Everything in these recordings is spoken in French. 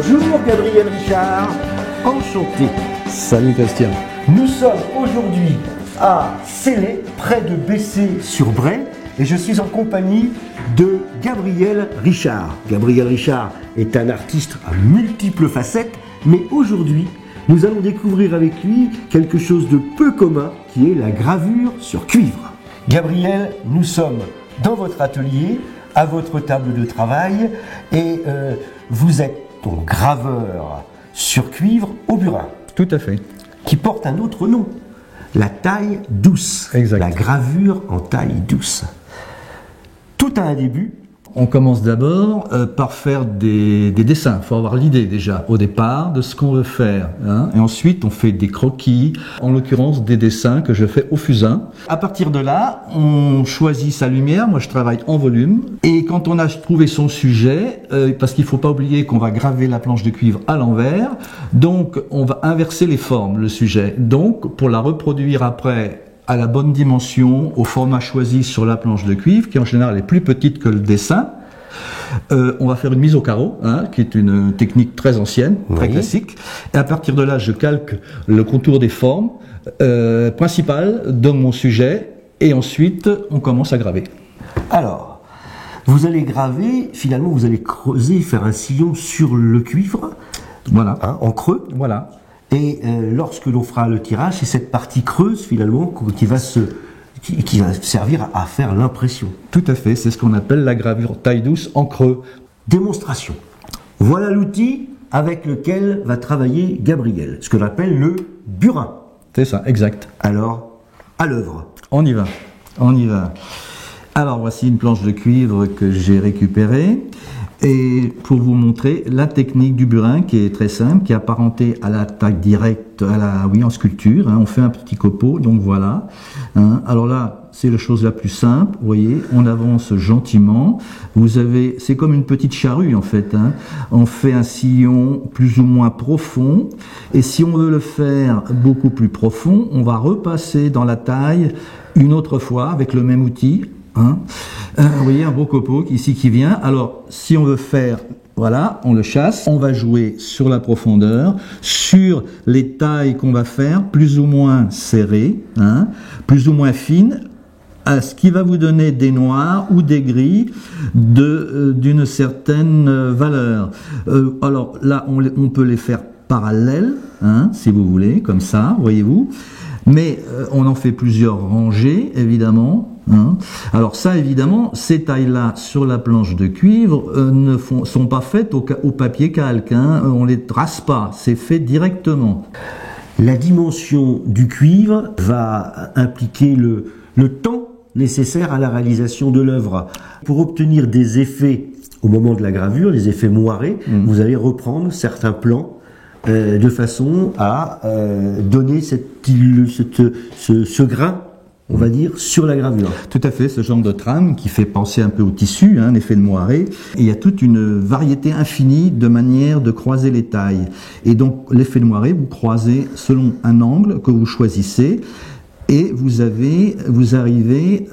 Bonjour Gabriel Richard, enchanté. Salut Christian. Nous sommes aujourd'hui à Célé, près de Bessé-sur-Bray, et je suis en compagnie de Gabriel Richard. Gabriel Richard est un artiste à multiples facettes, mais aujourd'hui, nous allons découvrir avec lui quelque chose de peu commun, qui est la gravure sur cuivre. Gabriel, nous sommes dans votre atelier, à votre table de travail, et vous êtes donc graveur sur cuivre au burin. Tout à fait. Qui porte un autre nom, la taille douce. Exact. La gravure en taille douce. Tout a un début. On commence d'abord par faire des dessins. Il faut avoir l'idée déjà au départ de ce qu'on veut faire. Hein. Et ensuite, on fait des croquis, en l'occurrence des dessins que je fais au fusain. À partir de là, on choisit sa lumière. Moi, je travaille en volume. Et quand on a trouvé son sujet, parce qu'il ne faut pas oublier qu'on va graver la planche de cuivre à l'envers, donc on va inverser les formes, le sujet. Donc, pour la reproduire après à la bonne dimension, au format choisi sur la planche de cuivre, qui en général est plus petite que le dessin. On va faire une mise au carreau, hein, qui est une technique très ancienne, très classique. Et à partir de là, je calque le contour des formes principales de mon sujet, et ensuite, on commence à graver. Alors, vous allez graver, finalement, vous allez creuser, faire un sillon sur le cuivre, voilà, hein, en creux. Voilà. Et lorsque l'on fera le tirage, c'est cette partie creuse finalement qui va servir à faire l'impression. Tout à fait, c'est ce qu'on appelle la gravure taille douce en creux. Démonstration. Voilà l'outil avec lequel va travailler Gabriel, ce que j'appelle le burin. C'est ça, exact. Alors, à l'œuvre. On y va, on y va. Alors voici une planche de cuivre que j'ai récupérée. Et pour vous montrer la technique du burin qui est très simple, qui est apparentée à la taille directe, en sculpture. Hein, on fait un petit copeau, donc voilà. Hein, alors là, c'est la chose la plus simple. Vous voyez, on avance gentiment. Vous avez, c'est comme une petite charrue en fait. Hein. On fait un sillon plus ou moins profond. Et si on veut le faire beaucoup plus profond, on va repasser dans la taille une autre fois avec le même outil. Hein. Vous voyez un beau copeau ici qui vient. Alors si on veut faire, voilà, on le chasse, on va jouer sur la profondeur, sur les tailles qu'on va faire, plus ou moins serrées, hein, plus ou moins fines, à ce qui va vous donner des noirs ou des gris d'une certaine valeur. Alors là, on peut les faire parallèles, hein, si vous voulez, comme ça, voyez-vous. Mais on en fait plusieurs rangées, évidemment. Hein. Alors ça, évidemment, ces tailles-là sur la planche de cuivre sont pas faites au papier calque. Hein. On les trace pas, c'est fait directement. La dimension du cuivre va impliquer le temps nécessaire à la réalisation de l'œuvre. Pour obtenir des effets au moment de la gravure, les effets moirés, vous allez reprendre certains plans de façon à donner ce grain, on va dire, sur la gravure. Tout à fait, ce genre de trame qui fait penser un peu au tissu, hein, l'effet de moiré. Et il y a toute une variété infinie de manières de croiser les tailles. Et donc l'effet de moiré, vous croisez selon un angle que vous choisissez. Et vous arrivez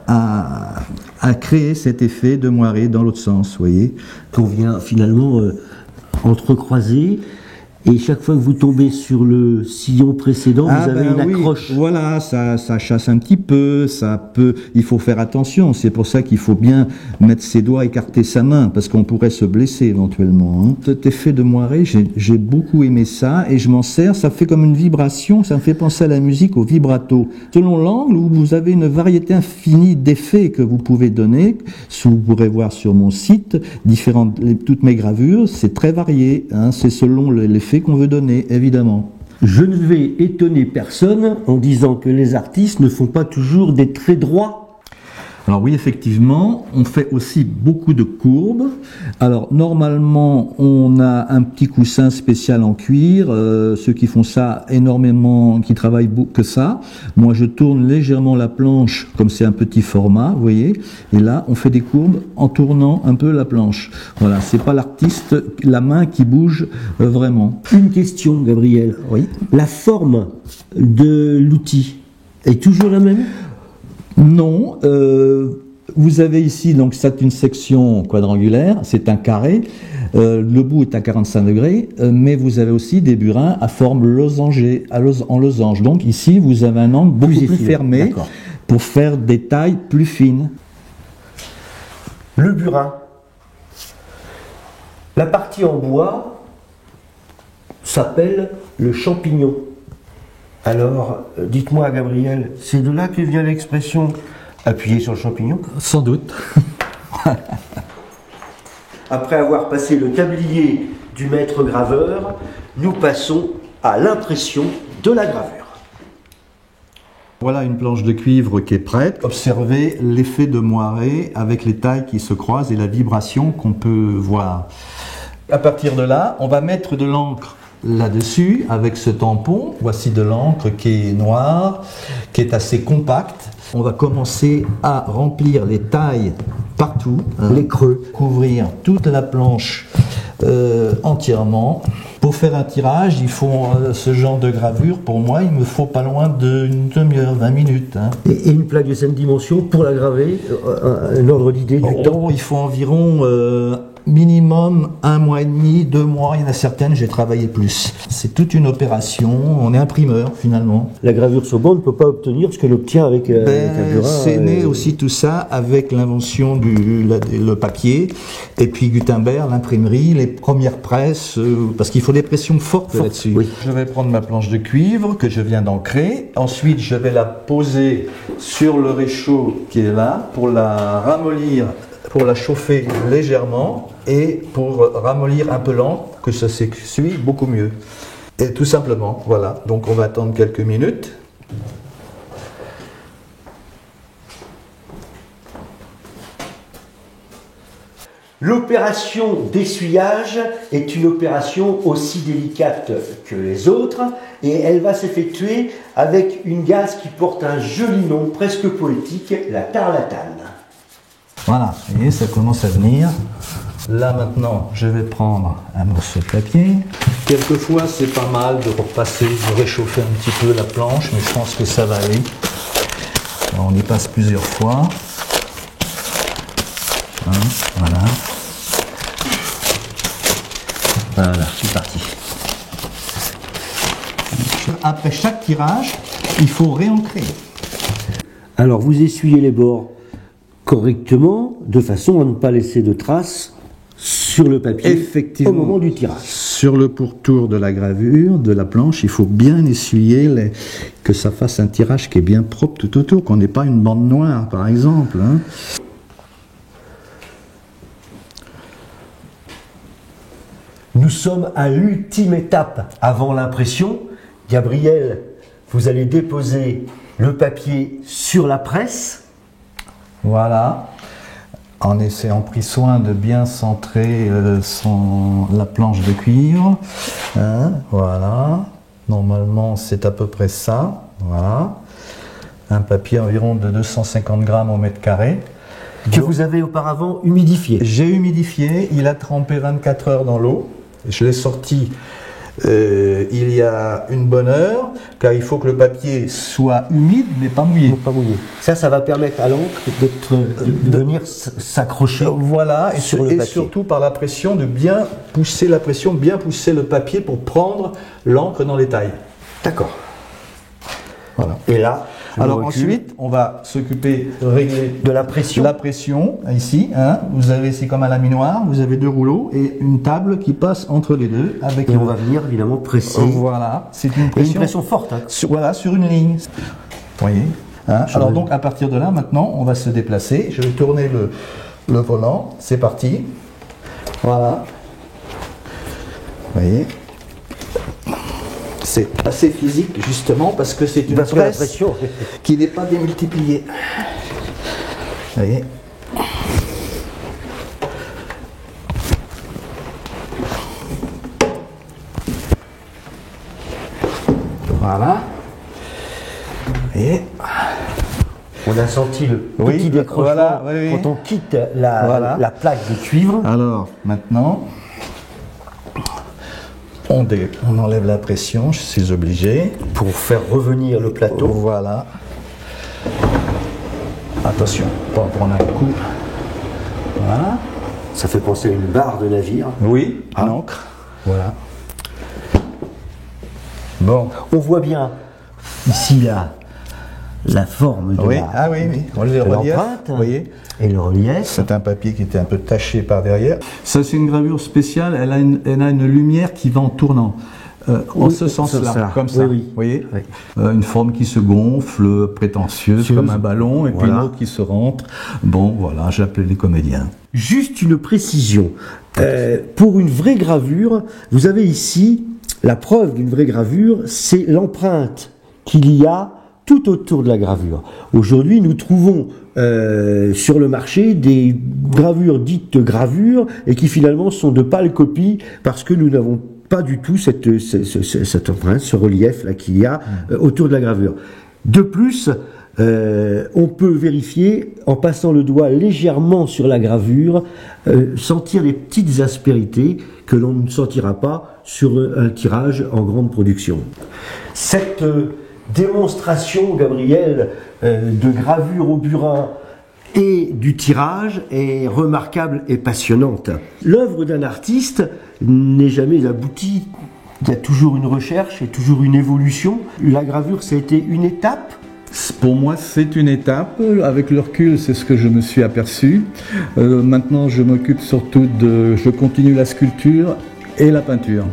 à créer cet effet de moiré dans l'autre sens, vous voyez. On vient finalement entrecroiser. Et chaque fois que vous tombez sur le sillon précédent, vous avez une accroche. Voilà, ça chasse un petit peu, il faut faire attention. C'est pour ça qu'il faut bien mettre ses doigts, écarter sa main, parce qu'on pourrait se blesser éventuellement. Hein. Cet effet de moiré, j'ai beaucoup aimé ça, et je m'en sers, ça fait comme une vibration, ça me fait penser à la musique, au vibrato. Selon l'angle, vous avez une variété infinie d'effets que vous pouvez donner, vous pourrez voir sur mon site, toutes mes gravures, c'est très varié, hein, c'est selon l'effet qu'on veut donner, évidemment. Je ne vais étonner personne en disant que les artistes ne font pas toujours des traits droits. Alors oui, effectivement, on fait aussi beaucoup de courbes. Alors normalement, on a un petit coussin spécial en cuir. Ceux qui font ça énormément, qui travaillent que ça. Moi, je tourne légèrement la planche, comme c'est un petit format, vous voyez. Et là, on fait des courbes en tournant un peu la planche. Voilà, c'est pas l'artiste, la main qui bouge vraiment. Une question, Gabriel. Oui. La forme de l'outil est toujours la même ? Non, vous avez ici, donc c'est une section quadrangulaire, c'est un carré. Le bout est à 45 degrés, mais vous avez aussi des burins à forme losangée, en losange. Donc ici, vous avez un angle beaucoup plus fermé pour faire des tailles plus fines. Le burin. La partie en bois s'appelle le champignon. Alors, dites-moi, Gabriel, c'est de là que vient l'expression appuyer sur le champignon? Sans doute. Après avoir passé le tablier du maître graveur, nous passons à l'impression de la gravure. Voilà une planche de cuivre qui est prête. Observez l'effet de moiré avec les tailles qui se croisent et la vibration qu'on peut voir. À partir de là, on va mettre de l'encre là-dessus avec ce tampon. Voici de l'encre qui est noire, qui est assez compacte. On va commencer à remplir les tailles partout, les creux, couvrir toute la planche entièrement. Pour faire un tirage, il faut ce genre de gravure. Pour moi, il me faut pas loin d'une demi-heure, 20 minutes. Et une plaque de 5 dimensions pour la graver, un ordre d'idée du temps? Il faut environ minimum 1 mois et demi, 2 mois. Il y en a certaines, j'ai travaillé plus. C'est toute une opération. On est imprimeur finalement. La gravure sur bois, on ne peut pas obtenir ce que l'on obtient avec un burin. C'est né aussi tout ça avec l'invention le papier et puis Gutenberg, l'imprimerie, les premières presses, parce qu'il faut des pressions fortes là-dessus. Oui. Je vais prendre ma planche de cuivre que je viens d'ancrer. Ensuite, je vais la poser sur le réchaud qui est là pour la ramollir, pour la chauffer légèrement et pour ramollir un peu l'encre, que ça s'essuie beaucoup mieux. Et tout simplement, voilà. Donc on va attendre quelques minutes. L'opération d'essuyage est une opération aussi délicate que les autres et elle va s'effectuer avec une gaze qui porte un joli nom presque poétique, la tarlatane. Voilà, vous voyez, ça commence à venir. Là maintenant, je vais prendre un morceau de papier. Quelquefois, c'est pas mal de repasser, de réchauffer un petit peu la planche, mais je pense que ça va aller. Alors, on y passe plusieurs fois. Voilà. Voilà, c'est parti. Après chaque tirage, il faut réancrer. Alors, vous essuyez les bords correctement, de façon à ne pas laisser de traces sur le papier. Effectivement, au moment du tirage. Sur le pourtour de la gravure, de la planche, il faut bien essuyer, que ça fasse un tirage qui est bien propre tout autour, qu'on n'ait pas une bande noire par exemple. Nous sommes à l'ultime étape avant l'impression. Gabriel, vous allez déposer le papier sur la presse. Voilà, en ayant pris soin de bien centrer la planche de cuivre. Voilà, normalement c'est à peu près ça. Voilà, un papier environ de 250 grammes au mètre carré. Que vous avez auparavant humidifié. J'ai humidifié, il a trempé 24 heures dans l'eau. Je l'ai sorti il y a une bonne heure, car il faut que le papier soit humide mais pas mouillé. Pas mouillé. Ça va permettre à l'encre de venir s'accrocher. Voilà, et sur le papier. Surtout par la pression, de bien pousser la pression, bien pousser le papier pour prendre l'encre dans les tailles. D'accord. Voilà. Et là, alors ensuite, on va s'occuper de régler de la pression. La pression, ici, vous avez, c'est comme un laminoir, vous avez 2 rouleaux et une table qui passe entre les deux. Avec et on va venir évidemment presser. Voilà, c'est une pression forte. Sur une ligne. Vous voyez. Alors donc à partir de là, maintenant, on va se déplacer. Je vais tourner le volant. C'est parti. Voilà. Vous voyez. C'est assez physique justement parce que c'est une presse qui n'est pas démultipliée. Vous voyez. Voilà. Et on a senti le petit décrochement quand on quitte la plaque de cuivre. Alors maintenant, on enlève la pression, je suis obligé. Pour faire revenir le plateau. Voilà. Attention, pas en prendre un coup. Voilà. Ça fait penser à une barre de navire. Oui, Ah. l'encre. Voilà. Bon. On voit bien ici la forme de Oui, la, ah oui, oui. On le de relief, l'empreinte vous voyez. et le relief. C'est un papier qui était un peu taché par derrière. Ça, c'est une gravure spéciale. Elle a une lumière qui va en tournant. En Oui, ce sens-là, ça. comme ça. Oui, oui. Vous voyez, Oui. une forme qui se gonfle, prétentieuse, comme un ballon, et puis Voilà. une autre qui se rentre. Bon, voilà, j'appelais les comédiens. Juste une précision. Pour une vraie gravure, vous avez ici la preuve d'une vraie gravure, c'est l'empreinte qu'il y a tout autour de la gravure. Aujourd'hui, nous trouvons sur le marché des gravures dites gravures et qui finalement sont de pâles copies parce que nous n'avons pas du tout cette empreinte, ce relief là qu'il y a autour de la gravure. De plus, on peut vérifier en passant le doigt légèrement sur la gravure, sentir les petites aspérités que l'on ne sentira pas sur un tirage en grande production. Cette démonstration, Gabriel, de gravure au burin et du tirage est remarquable et passionnante. L'œuvre d'un artiste n'est jamais aboutie. Il y a toujours une recherche et toujours une évolution. La gravure, ça a été une étape. Pour moi, c'est une étape. Avec le recul, c'est ce que je me suis aperçu. Maintenant, je m'occupe surtout je continue la sculpture et la peinture.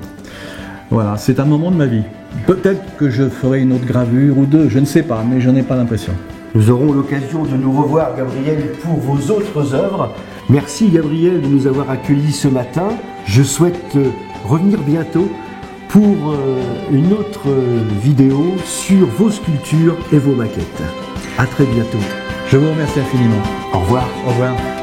Voilà, c'est un moment de ma vie. Peut-être que je ferai une autre gravure ou deux, je ne sais pas, mais je n'ai pas l'impression. Nous aurons l'occasion de nous revoir, Gabriel, pour vos autres œuvres. Merci, Gabriel, de nous avoir accueillis ce matin. Je souhaite revenir bientôt pour une autre vidéo sur vos sculptures et vos maquettes. À très bientôt. Je vous remercie infiniment. Au revoir. Au revoir.